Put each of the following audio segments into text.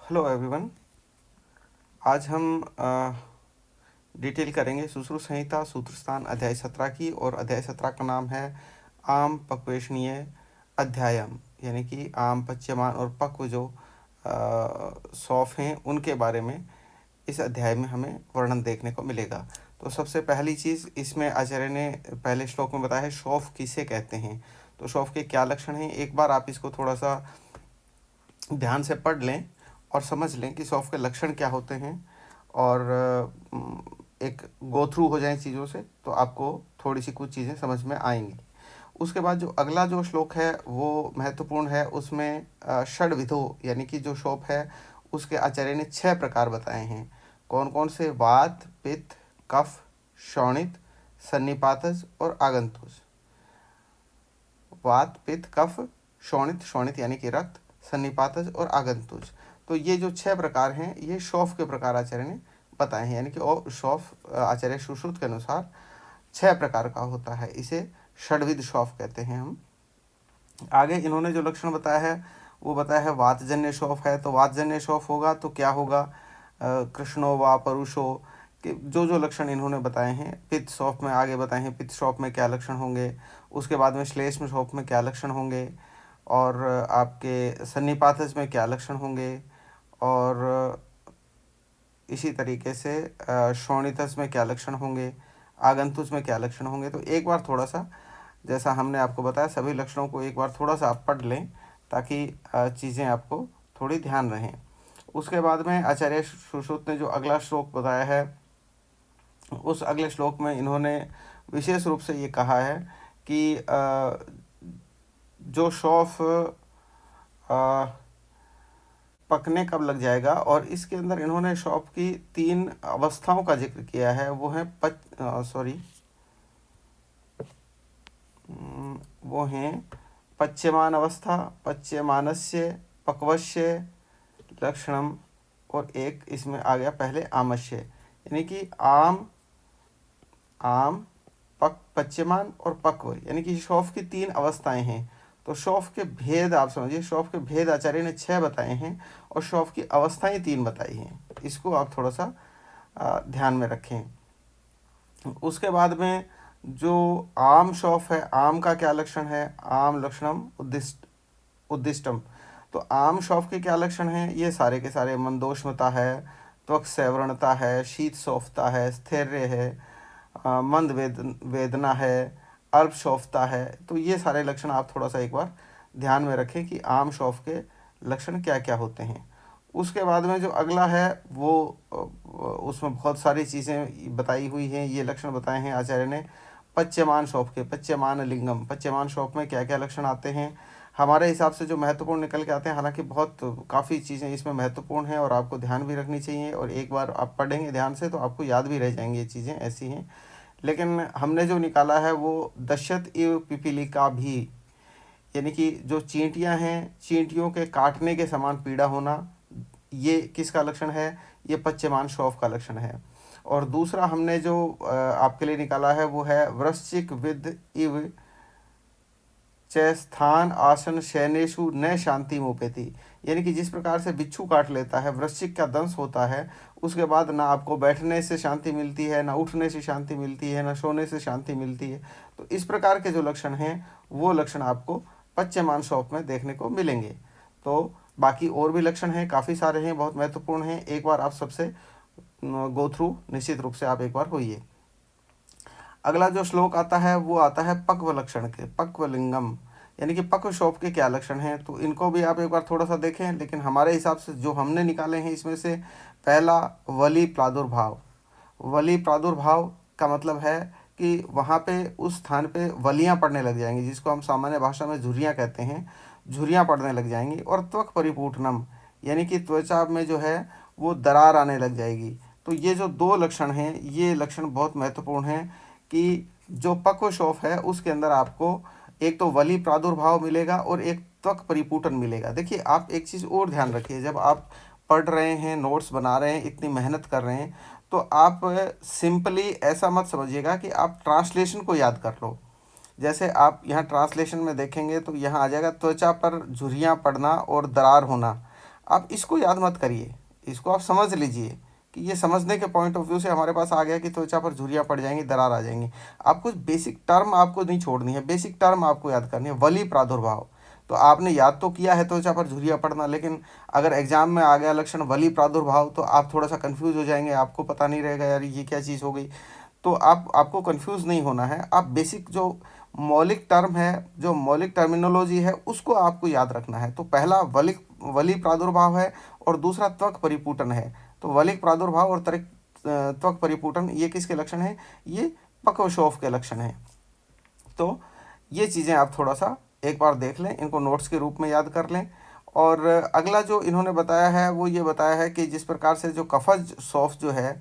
Hello everyone. आज हम detail करेंगे सुश्रुत संहिता सूत्रस्थान अध्याय 17 की, और अध्याय 17 का नाम है आम पक्वेशनीय अध्यायम, यानी कि आम, पच्यमान और पक्व जो सौंफ हैं उनके बारे में इस अध्याय में हमें वर्णन देखने को मिलेगा। तो सबसे पहली चीज़ इसमें आचार्य ने पहले श्लोक में बताया है सौंफ किसे कहते हैं। तो सौंफ के क्या लक्षण हैं, एक बार आप इसको थोड़ा सा ध्यान से पढ़ लें और समझ लें कि सौंफ के लक्षण क्या होते हैं, और एक गो थ्रू हो जाए चीज़ों से, तो आपको थोड़ी सी कुछ चीज़ें समझ में आएंगी। उसके बाद जो अगला जो श्लोक है वो महत्वपूर्ण है। उसमें षड्विधो यानी कि जो सौंफ है उसके आचार्य ने 6 प्रकार बताए हैं। कौन कौन से? वात, पित्त, कफ, शोणित, सन्निपातज और आगंतुज। वात, पित्त, कफ, शोणित, शोणित यानी कि रक्त, सन्निपातज और आगंतुज। तो ये जो 6 प्रकार हैं ये सौंफ के प्रकार आचार्य ने बताए हैं, यानी कि सौंफ आचार्य सुश्रुत के अनुसार 6 प्रकार का होता है। इसे षड्विध सौंफ कहते हैं हम। आगे इन्होंने जो लक्षण बताया है वो बताया है वातजन्य सौंफ है। तो वातजन्य सौंफ होगा तो क्या होगा? कृष्णो व परुषो के जो लक्षण इन्होंने बताए हैं। पित्त सौंफ में आगे बताए हैं पित्त सौंफ में क्या लक्षण होंगे। उसके बाद में श्लेष्म सौंफ में क्या लक्षण होंगे, और आपके सन्निपातज में क्या लक्षण होंगे, और इसी तरीके से शोणितज में क्या लक्षण होंगे, आगंतुज में क्या लक्षण होंगे। तो एक बार थोड़ा सा, जैसा हमने आपको बताया, सभी लक्षणों को एक बार थोड़ा सा आप पढ़ लें ताकि चीज़ें आपको थोड़ी ध्यान रहें। उसके बाद में आचार्य सुश्रुत ने जो अगला श्लोक बताया है, उस अगले श्लोक में इन्होंने विशेष रूप से ये कहा है कि जो सौंफ पकने कब लग जाएगा, और इसके अंदर इन्होंने सौंफ की 3 अवस्थाओं का जिक्र किया है। वो है वो हैं पच्यमान अवस्था, पच्यमानस्य, पक्वस्य लक्षणम, और एक इसमें आ गया पहले आमस्य, यानी कि आम, आम, पच्यमान और पक्व, यानी कि सौंफ की 3 अवस्थाएं हैं। तो सौंफ के भेद आप समझिए, सौंफ के भेद आचार्य ने 6 बताए हैं और सौंफ की अवस्थाएं 3 बताई हैं। इसको आप थोड़ा सा ध्यान में रखें। उसके बाद में जो आम सौंफ है, आम का क्या लक्षण है? आम लक्षणम उद्दिष्टम। तो आम सौंफ के क्या लक्षण हैं? ये सारे के सारे मंदोष्मता है, त्वक सैव्रणता है, शीत सौंफता है, स्थैर्य है, मंद वेदना है, अल्प सौंफता है। तो ये सारे लक्षण आप थोड़ा सा एक बार ध्यान में रखें कि आम सौंफ के लक्षण क्या क्या होते हैं। उसके बाद में जो अगला है वो उसमें बहुत सारी चीज़ें बताई हुई हैं, ये लक्षण बताए हैं आचार्य ने पच्यमान सौंफ के। पच्यमान लिंगम, पच्यमान सौंफ में क्या क्या लक्षण आते हैं हमारे हिसाब से जो महत्वपूर्ण निकल के आते हैं। हालांकि बहुत काफ़ी चीज़ें इसमें महत्वपूर्ण हैं और आपको ध्यान भी रखनी चाहिए, और एक बार आप पढ़ेंगे ध्यान से तो आपको याद भी रह जाएंगी, ये चीज़ें ऐसी हैं। लेकिन हमने जो निकाला है वो दशत इव पिपीलिका भी, यानी कि जो चींटियां हैं, चींटियों के काटने के समान पीड़ा होना, ये किसका लक्षण है? ये पच्यमान सौंफ का लक्षण है। और दूसरा हमने जो आपके लिए निकाला है वो है वृश्चिक विद इव च स्थान आसन शयनेशु न शांति मोपेति, यानी कि जिस प्रकार से बिच्छू काट लेता है, वृश्चिक का दंश होता है, उसके बाद ना आपको बैठने से शांति मिलती है, ना उठने से शांति मिलती है, ना सोने से शांति मिलती है। तो इस प्रकार के जो लक्षण हैं वो लक्षण आपको पच्यमान सौंफ में देखने को मिलेंगे। तो बाकी और भी लक्षण हैं, काफ़ी सारे हैं, बहुत महत्वपूर्ण हैं। एक बार आप सबसे गो थ्रू निश्चित रूप से आप एक बार होइए। अगला जो श्लोक आता है वो आता है पक्व लक्षण के, पक्व लिंगम, यानी कि पक्व सौंफ के क्या लक्षण हैं। तो इनको भी आप एक बार थोड़ा सा देखें, लेकिन हमारे हिसाब से जो हमने निकाले हैं इसमें से पहला वली प्रादुर्भाव। वली प्रादुर्भाव का मतलब है कि वहाँ पे उस स्थान पे वलियाँ पड़ने लग जाएंगी, जिसको हम सामान्य भाषा में झुर्रियाँ कहते हैं, झुर्रियाँ पड़ने लग जाएंगी। और त्वक परिपूटनम, यानी कि त्वचा में जो है वो दरार आने लग जाएगी। तो ये जो 2 लक्षण हैं ये लक्षण बहुत महत्वपूर्ण हैं कि जो पक्व सौंफ है उसके अंदर आपको एक तो वली प्रादुर्भाव मिलेगा और एक त्वक परिपूटन मिलेगा। देखिए आप एक चीज़ और ध्यान रखिए, जब आप पढ़ रहे हैं, नोट्स बना रहे हैं, इतनी मेहनत कर रहे हैं, तो आप सिंपली ऐसा मत समझिएगा कि आप ट्रांसलेशन को याद कर लो। जैसे आप यहाँ ट्रांसलेशन में देखेंगे तो यहाँ आ जाएगा त्वचा पर झुर्रियाँ पड़ना और दरार होना। आप इसको याद मत करिए, इसको आप समझ लीजिए कि ये समझने के पॉइंट ऑफ व्यू से हमारे पास आ गया कि त्वचा पर झुर्रियाँ पड़ जाएंगी, दरार आ जाएंगी। आप कुछ बेसिक टर्म आपको नहीं छोड़नी है, बेसिक टर्म आपको याद करनी है। वली प्रादुर्भाव तो आपने याद तो किया है त्वचा पर झुर्रियाँ पड़ना, लेकिन अगर एग्जाम में आ गया लक्षण वली प्रादुर्भाव तो आप थोड़ा सा कंफ्यूज हो जाएंगे, आपको पता नहीं रहेगा यार ये क्या चीज़ हो गई। तो आपको कंफ्यूज नहीं होना है, आप बेसिक जो मौलिक टर्म है, जो मौलिक टर्मिनोलॉजी है, उसको आपको याद रखना है। तो पहला वली प्रादुर्भाव है और दूसरा त्वक परिपूटन है। तो वलिक प्रादुर्भाव और त्वक परिपूटन ये किसके लक्षण हैं? ये पक्वशोफ के लक्षण हैं। तो ये चीज़ें आप थोड़ा सा एक बार देख लें, इनको नोट्स के रूप में याद कर लें। और अगला जो इन्होंने बताया है वो ये बताया है कि जिस प्रकार से जो कफज शौफ जो है,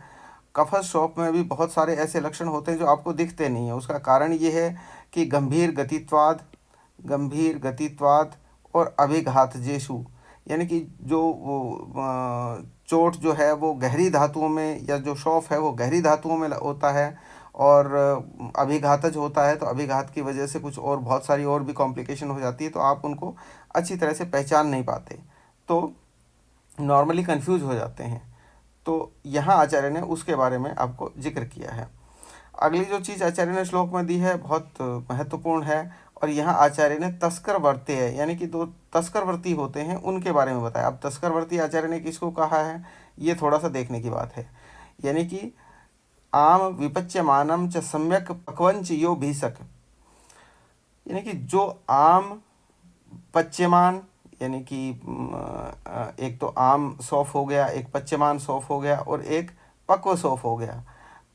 कफज शौफ में भी बहुत सारे ऐसे लक्षण होते हैं जो आपको दिखते नहीं हैं। उसका कारण ये है कि गंभीर गतित्वाद और अभिघात जेशु, यानी कि जो वो चोट जो है वो गहरी धातुओं में, या जो शौफ है वो गहरी धातुओं में होता है, और अभिघातज होता है। तो अभिघात की वजह से कुछ और बहुत सारी और भी कॉम्प्लिकेशन हो जाती है, तो आप उनको अच्छी तरह से पहचान नहीं पाते, तो नॉर्मली कंफ्यूज हो जाते हैं। तो यहाँ आचार्य ने उसके बारे में आपको जिक्र किया है। अगली जो चीज़ आचार्य ने श्लोक में दी है बहुत महत्वपूर्ण है, और यहाँ आचार्य ने तस्कर वर्त्य है, यानी कि दो तस्कर वर्ती होते हैं उनके बारे में बताया। अब तस्कर वर्ती आचार्य ने किसको कहा है ये थोड़ा सा देखने की बात है। यानी कि आम विपच्यमानम च सम्यक पक्वंच यो भीषक, यानी कि जो आम पच्यमान, यानी कि एक तो आम सौफ हो गया, एक पच्यमान सौफ हो गया, और एक पक्व सौफ हो गया।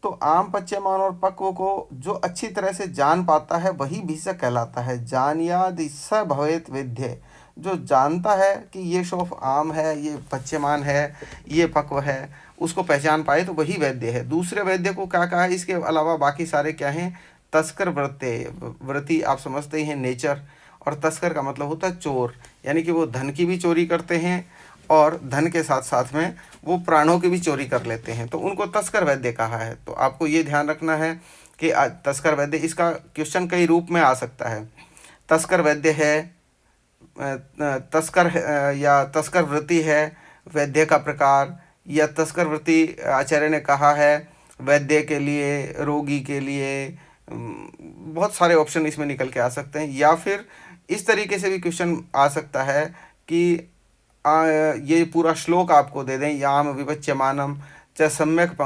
तो आम पच्यमान और पक्व को जो अच्छी तरह से जान पाता है वही भीषक कहलाता है। जानियाद स भवेत विद्य, जो जानता है कि ये सौफ आम है, ये पच्यमान है, ये पक्व है, उसको पहचान पाए तो वही वैद्य है। दूसरे वैद्य को क्या कहा है, इसके अलावा बाकी सारे क्या हैं? तस्कर वृत्ते, वृत्ति आप समझते ही हैं, नेचर। और तस्कर का मतलब होता है चोर, यानी कि वो धन की भी चोरी करते हैं और धन के साथ साथ में वो प्राणों की भी चोरी कर लेते हैं, तो उनको तस्कर वैद्य कहा है। तो आपको ये ध्यान रखना है कि तस्कर वैद्य, इसका क्वेश्चन कई रूप में आ सकता है। तस्कर वैद्य है, तस्कर या तस्कर वृत्ति है वैद्य का प्रकार, या तस्कर वृत्ति आचार्य ने कहा है वैद्य के लिए, रोगी के लिए, बहुत सारे ऑप्शन इसमें निकल के आ सकते हैं। या फिर इस तरीके से भी क्वेश्चन आ सकता है कि ये पूरा श्लोक आपको दे दें, याम विपच्यमानम च सम्यक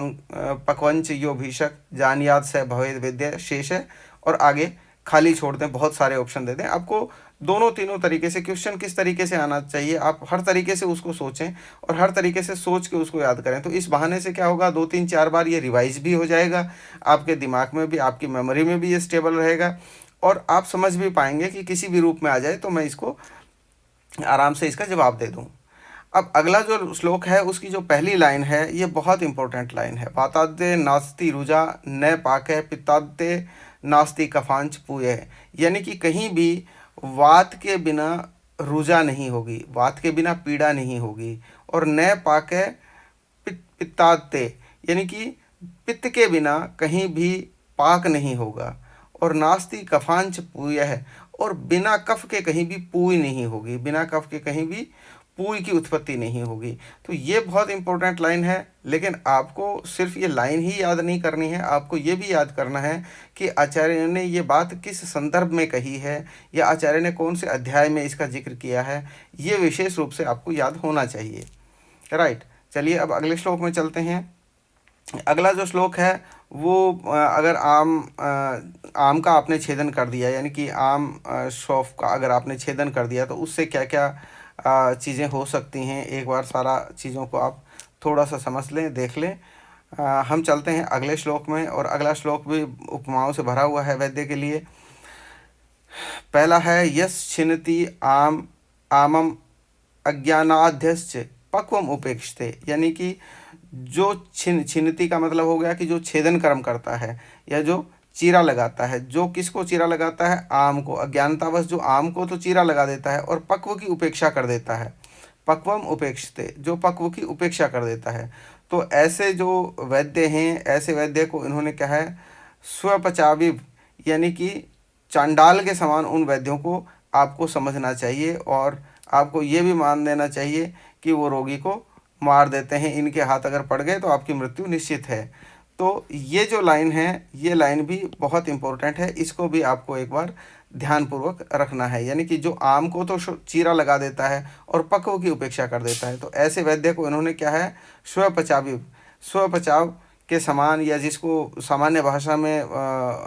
पक्वंच यो भीषक जानियाद से भवेद विद्य शेष है, और आगे खाली छोड़ दें, बहुत सारे ऑप्शन दे दें। आपको दोनों तीनों तरीके से क्वेश्चन किस तरीके से आना चाहिए, आप हर तरीके से उसको सोचें और हर तरीके से सोच के उसको याद करें। तो इस बहाने से क्या होगा, 2 3 4 बार ये रिवाइज भी हो जाएगा, आपके दिमाग में भी, आपकी मेमोरी में भी ये स्टेबल रहेगा, और आप समझ भी पाएंगे कि किसी भी रूप में आ जाए तो मैं इसको आराम से इसका जवाब दे दूँ। अब अगला जो श्लोक है उसकी जो पहली लाइन है ये बहुत इंपॉर्टेंट लाइन है। वाताद्य नास्ति रुजा न पाके पित्ताद्य नास्ति कफांच पूय, यानी कि कहीं भी वात के बिना रुजा नहीं होगी, वात के बिना पीड़ा नहीं होगी, और न पाके पित्ताद्य, यानी कि पित्त के बिना कहीं भी पाक नहीं होगा, और नास्ति कफांच पूय है, और बिना कफ के कहीं भी पूई नहीं होगी, बिना कफ के कहीं भी पूई की उत्पत्ति नहीं होगी। तो ये बहुत इंपॉर्टेंट लाइन है, लेकिन आपको सिर्फ ये लाइन ही याद नहीं करनी है, आपको ये भी याद करना है कि आचार्य ने ये बात किस संदर्भ में कही है, या आचार्य ने कौन से अध्याय में इसका जिक्र किया है, ये विशेष रूप से आपको याद होना चाहिए। राइट, चलिए अब अगले श्लोक में चलते हैं। अगला जो श्लोक है वो अगर आम का आपने छेदन कर दिया, यानी कि आम शौफ का अगर आपने छेदन कर दिया तो उससे क्या क्या चीज़ें हो सकती हैं, एक बार सारा चीज़ों को आप थोड़ा सा समझ लें, देख लें। हम चलते हैं अगले श्लोक में, और अगला श्लोक भी उपमाओं से भरा हुआ है वैद्य के लिए। पहला है यस छिन्नति आमम अज्ञानाध्यश्च पक्वम उपेक्षते, यानी कि जो छिन्नति का मतलब हो गया कि जो छेदन कर्म करता है या जो चीरा लगाता है। जो किसको चीरा लगाता है? आम को। अज्ञानतावश जो आम को तो चीरा लगा देता है और पक्व की उपेक्षा कर देता है, पक्वम उपेक्षते, जो पक्व की उपेक्षा कर देता है। तो ऐसे जो वैद्य हैं, ऐसे वैद्य को इन्होंने कहा है स्वपचाविव, यानी कि चांडाल के समान उन वैद्यों को आपको समझना चाहिए, और आपको ये भी मान लेना चाहिए कि वो रोगी को मार देते हैं, इनके हाथ अगर पड़ गए तो आपकी मृत्यु निश्चित है। तो ये जो लाइन है, ये लाइन भी बहुत इम्पोर्टेंट है, इसको भी आपको एक बार ध्यानपूर्वक रखना है। यानी कि जो आम को तो चीरा लगा देता है और पक्व की उपेक्षा कर देता है, तो ऐसे वैद्य को इन्होंने क्या है, स्वपचाव के समान, या जिसको सामान्य भाषा में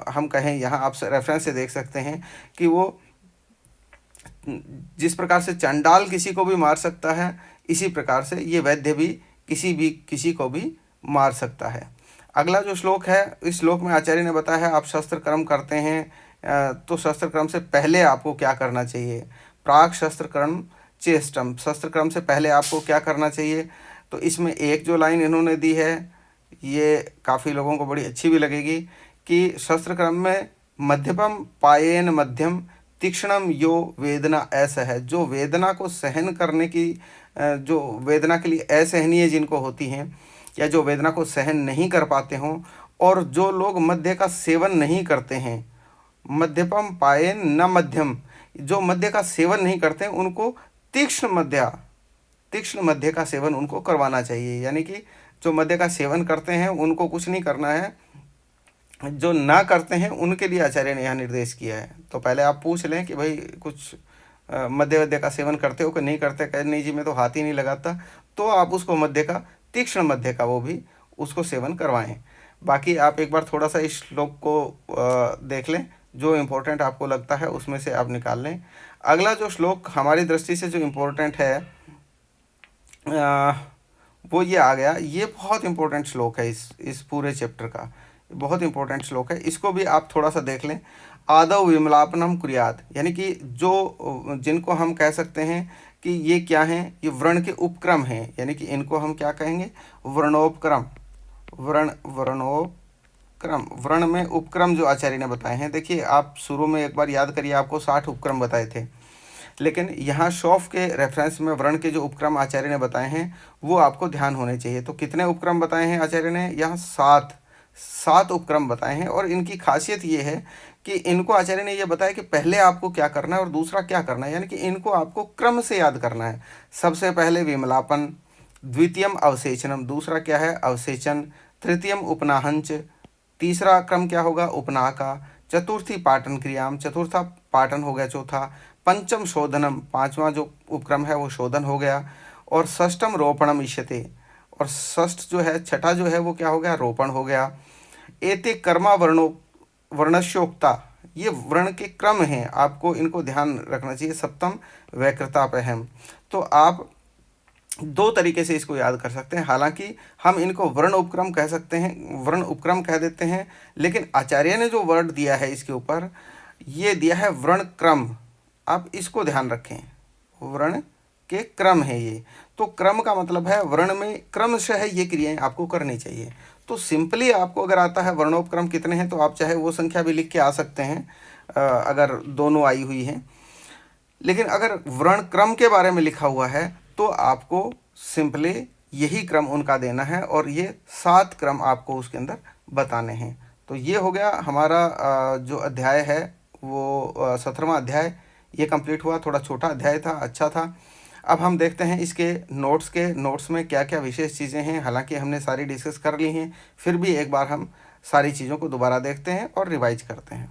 हम कहें, यहाँ आप रेफरेंस से देख सकते हैं कि वो जिस प्रकार से चंडाल किसी को भी मार सकता है, इसी प्रकार से ये वैद्य भी किसी को भी मार सकता है। अगला जो श्लोक है, इस श्लोक में आचार्य ने बताया है आप शस्त्र कर्म करते हैं तो शस्त्र कर्म से पहले आपको क्या करना चाहिए। प्राक शस्त्र कर्म चेष्टम, शस्त्र कर्म से पहले आपको क्या करना चाहिए। तो इसमें एक जो लाइन इन्होंने दी है, ये काफ़ी लोगों को बड़ी अच्छी भी लगेगी कि शस्त्र कर्म में मध्यपम पायेन मध्यम तीक्ष्णम यो वेदना ऐसा है, जो वेदना को सहन करने की, जो वेदना के लिए असहनीय जिनको होती हैं, या जो वेदना को सहन नहीं कर पाते हों, और जो लोग मध्य का सेवन नहीं करते हैं, मध्यपम पायेन न मध्यम, जो मध्य का सेवन नहीं करते हैं उनको तीक्ष्ण मध्य का सेवन उनको करवाना चाहिए। यानी कि जो मध्य का सेवन करते हैं उनको कुछ नहीं करना है, जो ना करते हैं उनके लिए आचार्य ने यहाँ निर्देश किया है। तो पहले आप पूछ लें कि भाई कुछ मध्य का सेवन करते हो कि नहीं करते, कहे नहीं जी मैं तो हाथ ही नहीं लगाता, तो आप उसको तीक्ष्ण मध्य का वो भी उसको सेवन करवाएं। बाकी आप एक बार थोड़ा सा इस श्लोक को देख लें, जो इम्पोर्टेंट आपको लगता है उसमें से आप निकाल लें। अगला जो श्लोक हमारी दृष्टि से जो इम्पोर्टेंट है वो ये आ गया। ये बहुत इम्पोर्टेंट श्लोक है, इस पूरे चैप्टर का बहुत इंपॉर्टेंट श्लोक है, इसको भी आप थोड़ा सा देख लें। आदौ विमलापनम कुर्यात्, यानी कि जो जिनको हम कह सकते हैं कि ये क्या हैं, ये व्रण के उपक्रम हैं, यानी कि इनको हम क्या कहेंगे, वर्णोपक्रम। व्रण में उपक्रम जो आचार्य ने बताए हैं, देखिए आप शुरू में एक बार याद करिए, आपको 60 उपक्रम बताए थे, लेकिन यहाँ शॉफ के रेफरेंस में वर्ण के जो उपक्रम आचार्य ने बताए हैं वो आपको ध्यान होने चाहिए। तो कितने उपक्रम बताए हैं आचार्य ने, यहाँ 7 उपक्रम बताए हैं। और इनकी खासियत ये है कि इनको आचार्य ने ये बताया कि पहले आपको क्या करना है और दूसरा क्या करना है, यानी कि इनको आपको क्रम से याद करना है। सबसे पहले विमलापन, द्वितीयम अवसेचनम, दूसरा क्या है अवसेचन, तृतीयम उपनाहंच, तीसरा क्रम क्या होगा उपनाह का, चतुर्थी पाटन क्रियाम, चतुर्था पाटन हो गया चौथा, पंचम शोधनम, पांचवा जो उपक्रम है वो शोधन हो गया, और षष्टम रोपणम इष्यते, और षष्ठ जो है छठा जो है वो क्या हो गया रोपण हो गया। एते कर्मा वर्णस्योक्ता, ये वर्ण के क्रम हैं, आपको इनको ध्यान रखना चाहिए। सप्तम वैकृतापहम, तो आप 2 तरीके से इसको याद कर सकते हैं। हालांकि हम इनको वर्ण उपक्रम कह सकते हैं, वर्ण उपक्रम कह देते हैं, लेकिन आचार्य ने जो वर्ड दिया है इसके ऊपर, ये दिया है वर्ण क्रम। आप इसको ध्यान रखें, वर्ण के क्रम है ये। तो क्रम का मतलब है वर्ण में क्रमशः ये क्रियाएं आपको करनी चाहिए। तो सिंपली आपको अगर आता है वर्णोपक्रम कितने हैं, तो आप चाहे वो संख्या भी लिख के आ सकते हैं अगर दोनों आई हुई हैं। लेकिन अगर वर्ण क्रम के बारे में लिखा हुआ है तो आपको सिंपली यही क्रम उनका देना है, और ये 7 क्रम आपको उसके अंदर बताने हैं। तो ये हो गया हमारा जो अध्याय है वो 17वां अध्याय, ये कंप्लीट हुआ। थोड़ा छोटा अध्याय था, अच्छा था। अब हम देखते हैं इसके नोट्स में क्या क्या विशेष चीज़ें हैं। हालांकि हमने सारी डिस्कस कर ली हैं, फिर भी एक बार हम सारी चीज़ों को दोबारा देखते हैं और रिवाइज करते हैं।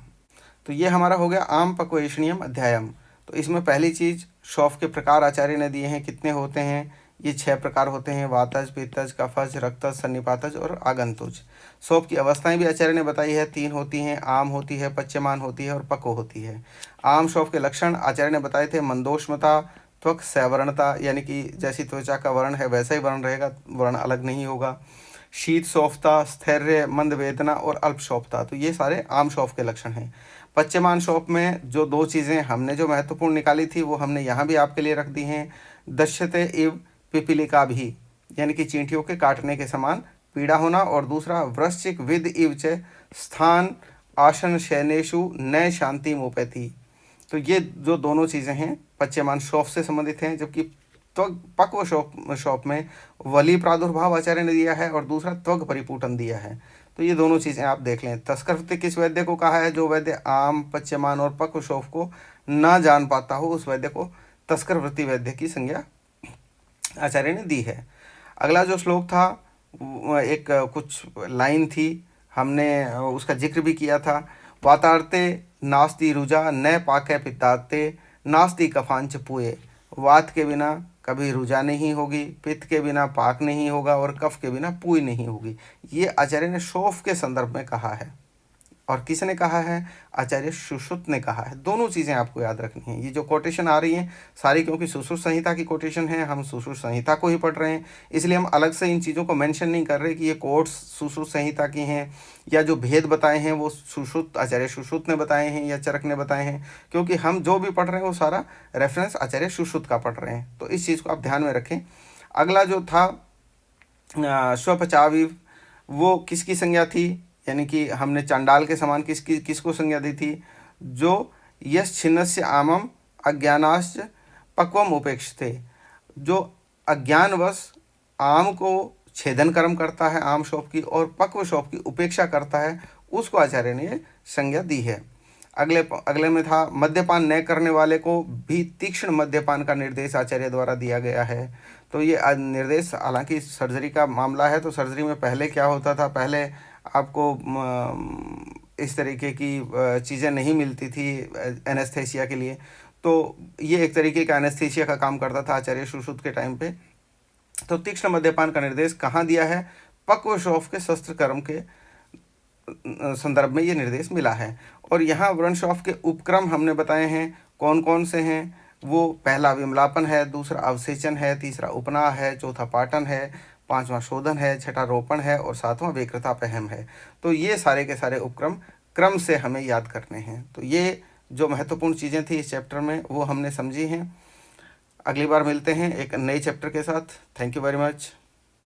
तो ये हमारा हो गया आम पक्वेशनियम अध्यायम। तो इसमें पहली चीज़ शौफ के प्रकार आचार्य ने दिए हैं, कितने होते हैं, ये 6 प्रकार होते हैं, वातज, पित्तज, कफज, रक्तज, सन्निपातज और आगंतुज। शौफ की अवस्थाएं भी आचार्य ने बताई है, 3 होती हैं, आम होती है, पच्यमान होती है और पक्व होती है। आम शौफ के लक्षण आचार्य ने बताए थे, मंदोष्मता, त्वक सवर्णता, यानी कि जैसी त्वचा का वर्ण है वैसा ही वर्ण रहेगा, वर्ण अलग नहीं होगा। शीत शौफता, स्थैर्य, मंद वेदना और अल्प शौफता, तो ये सारे आम शौफ के लक्षण हैं। पच्यमान शौफ में जो 2 चीज़ें हमने जो महत्वपूर्ण निकाली थी वो हमने यहाँ भी आपके लिए रख दी हैं। दश्यते इव पिपीलिका भी, यानी कि चींटियों के काटने के समान पीड़ा होना, और दूसरा वृश्चिक विद इव च स्थान आसन शयनेशु नय शांति मुपैति। तो ये जो दोनों चीज़ें हैं पच्यमान शौफ से संबंधित हैं, जबकि पक्व शौफ में वली प्रादुर्भाव आचार्य ने दिया है और दूसरा त्वग परिपूटन दिया है। तो ये दोनों चीज़ें आप देख लें। तस्करवृत्ति किस वैद्य को कहा है, जो वैद्य आम, पच्यमान और पक्व शौफ को ना जान पाता हो उस वैद्य को तस्करवृत्ति वैद्य की संज्ञा आचार्य ने दी है। अगला जो श्लोक था एक कुछ लाइन थी, हमने उसका जिक्र भी किया था। वातार्ते नास्ति रुजा न पाके पित्ताते नास्ति कफांच पुए। वात के बिना कभी रुजा नहीं होगी, पित्त के बिना पाक नहीं होगा और कफ के बिना पूई नहीं होगी। ये आचार्य ने शोफ के संदर्भ में कहा है। और किसने कहा है? आचार्य सुश्रुत ने कहा है। दोनों चीज़ें आपको याद रखनी है। ये जो कोटेशन आ रही हैं सारी क्योंकि सुश्रुत संहिता की कोटेशन है, हम सुश्रुत संहिता को ही पढ़ रहे हैं, इसलिए हम अलग से इन चीज़ों को मेंशन नहीं कर रहे कि ये कोट्स सुश्रुत संहिता की हैं या जो भेद बताए हैं वो सुश्रुत आचार्य सुश्रुत ने बताए हैं या चरक ने बताए हैं, क्योंकि हम जो भी पढ़ रहे हैं वो सारा रेफरेंस आचार्य सुश्रुत का पढ़ रहे हैं। तो इस चीज़ को आप ध्यान में रखें। अगला जो था स्वपचावी, वो किसकी संज्ञा थी? यानी कि हमने चांडाल के समान किसको संज्ञा दी थी? जो यश छिन्नस्य आमम अज्ञानाश्च पक्वम उपेक्षते, जो अज्ञानवश आम को छेदन कर्म करता है, आम शोप की, और पक्व शोप की उपेक्षा करता है, उसको आचार्य ने संज्ञा दी है। अगले में था मद्यपान न करने वाले को भी तीक्ष्ण मद्यपान का निर्देश आचार्य द्वारा दिया गया है। तो ये निर्देश, हालांकि सर्जरी का मामला है तो सर्जरी में पहले क्या होता था, पहले आपको इस तरीके की चीज़ें नहीं मिलती थी एनेस्थेसिया के लिए, तो ये एक तरीके का एनेस्थेसिया का काम करता था आचार्य सुश्रुत के टाइम पे। तो तीक्ष्ण मद्यपान का निर्देश कहाँ दिया है? पक्व शौफ के शस्त्र कर्म के संदर्भ में ये निर्देश मिला है। और यहाँ व्रणशौफ के उपक्रम हमने बताए हैं कौन कौन से हैं। वो पहला विमलापन है, दूसरा अवसेचन है, तीसरा उपनाह है, चौथा पाटन है, पांचवा शोधन है, छठा रोपण है और सातवां वेकृतापहम है। तो ये सारे के सारे उपक्रम क्रम से हमें याद करने हैं। तो ये जो महत्वपूर्ण चीज़ें थी इस चैप्टर में वो हमने समझी हैं। अगली बार मिलते हैं एक नए चैप्टर के साथ। Thank you very much.